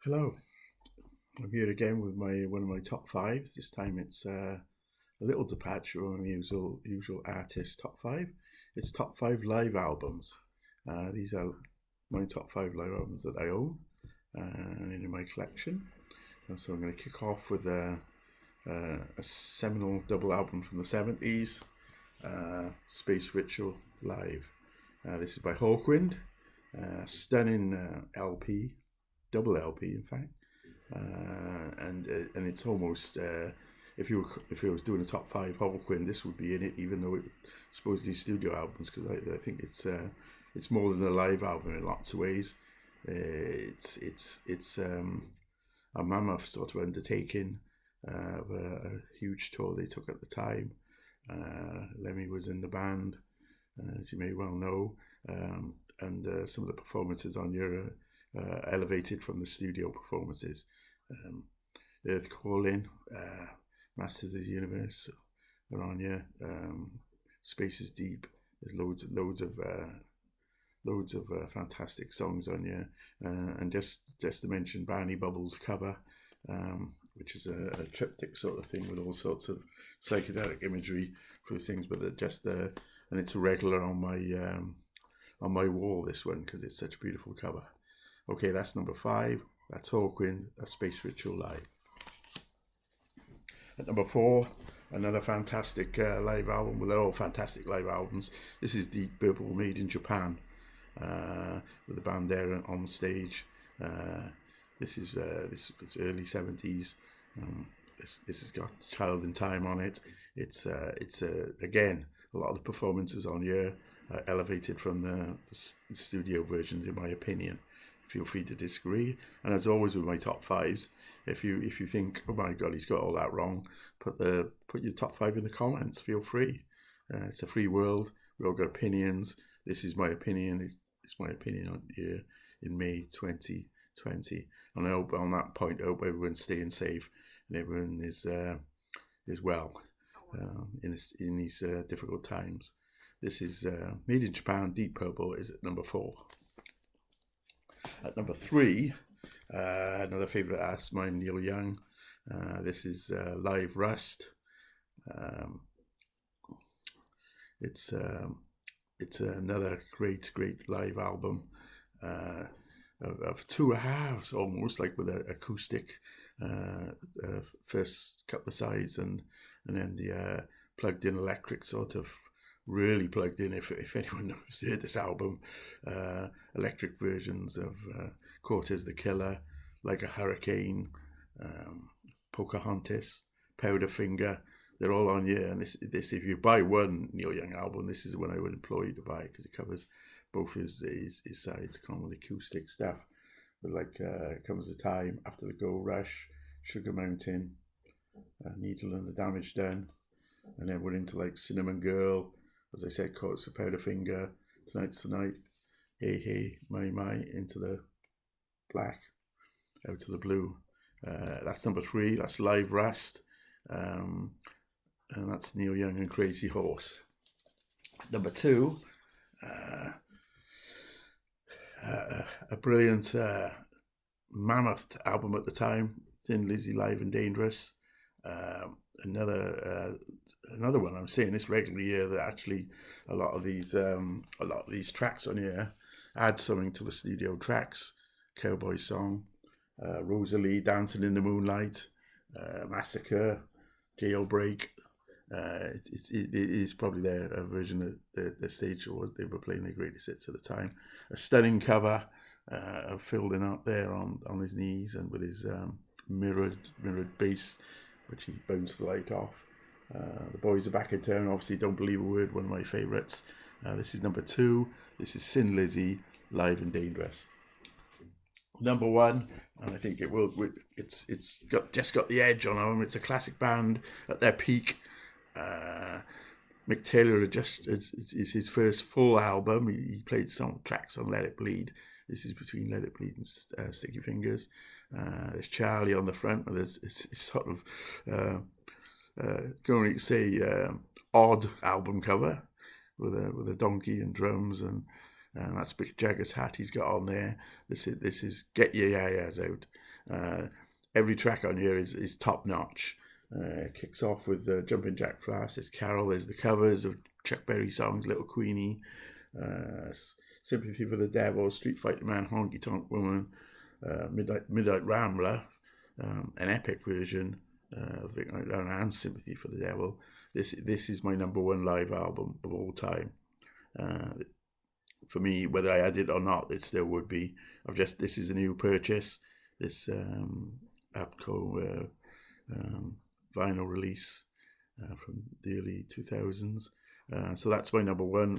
Hello, I'm here again with my one of my top fives. This time it's a little departure from my usual artist top five. It's top five live albums. These are my top five live albums that I own in my collection. And so I'm going to kick off with a seminal double album from the 70s, Space Ritual Live. This is by Hawkwind, stunning LP, double LP in fact. And it's almost if you was doing a top five Hawkwind, this would be in it, even though it's supposedly studio albums, because I think it's more than a live album in lots of ways. It's a mammoth sort of undertaking of a huge tour they took at the time. Lemmy was in the band, as you may well know, and some of the performances on here elevated from the studio performances. Earth Calling, Masters of the Universe are on here. Space is Deep. There's loads of fantastic songs on here, and just to mention Barney Bubble's cover, which is a triptych sort of thing with all sorts of psychedelic imagery for the things, but and it's a regular on my wall, this one, because it's such a beautiful cover. Okay, that's number five. That's Hawkwind, that's Space Ritual Live. At number four, another fantastic live album. Well, they're all fantastic live albums. This is Deep Purple, made in Japan, with the band there on stage. This is early 70s. This has got Child in Time on it. It's again, a lot of the performances on here are elevated from the studio versions, in my opinion. Feel free to disagree. And as always with my top fives, if you think, oh my god, he's got all that wrong, put your top five in the comments. Feel free. It's a free world. We all got opinions. This is my opinion. It's my opinion on here in May 2020. And I hope on that point, I hope everyone's staying safe and everyone is well in these difficult times. This is made in Japan. Deep Purple is at number four. At number three, another favourite artist of mine, Neil Young. This is Live Rust. It's another great live album of two halves, almost like with an acoustic first couple of sides, and then the plugged in electric sort of really plugged in. If anyone has heard this album, electric versions of Cortez the Killer, Like a Hurricane, Pocahontas, Powderfinger, they're all on here. And this if you buy one Neil Young album, this is the one I would implore you to buy, because it covers both his sides, common acoustic stuff. But like Comes a Time, After the Gold Rush, Sugar Mountain, Needle and the Damage Done, and then we're into like Cinnamon Girl, as I said, Courts for Powderfinger, Tonight's the Night, Hey Hey, My, Into the Black, Out of the Blue. That's number three. That's Live Rust, and that's Neil Young and Crazy Horse. Number two, a brilliant mammoth album at the time, Thin Lizzy, Live and Dangerous. Another one. I'm saying this regularly here, that actually a lot of these tracks on here add something to the studio tracks. Cowboy Song, Rosalie, Dancing in the Moonlight, Massacre, Jailbreak. It is probably their version of the stage show they were playing their greatest hits at the time. A stunning cover of Fielding up there on his knees and with his mirrored bass, which he bounced the light off. The Boys Are Back in Town, obviously Don't Believe a Word, one of my favourites. This is number two. This is Thin Lizzy, Live and Dangerous. Number one, and I think it's just got the edge on them. It's a classic band at their peak. Mctaylor is his first full album. He played some tracks on Let It Bleed. This is between Let It Bleed and Sticky Fingers. There's Charlie on the front with his sort of going to say odd album cover with a donkey and drums and and that's Mick Jagger's hat he's got on there. This is Get Your Ya-Ya's Out. Every track on here is top notch. Kicks off with Jumping Jack Flash. There's Carol. There's the covers of Chuck Berry songs, Little Queenie, Sympathy for the Devil, Street Fighter Man, Honky Tonk Woman, Midnight Rambler, an epic version of Midnight Rambler and Sympathy for the Devil. This is my number one live album of all time. For me, whether I had it or not, it still would be. This is a new purchase. This APCO vinyl release from the early 2000s. So that's my number one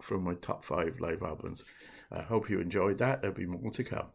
from my top 5 live albums. I hope you enjoyed that. There'll be more to come.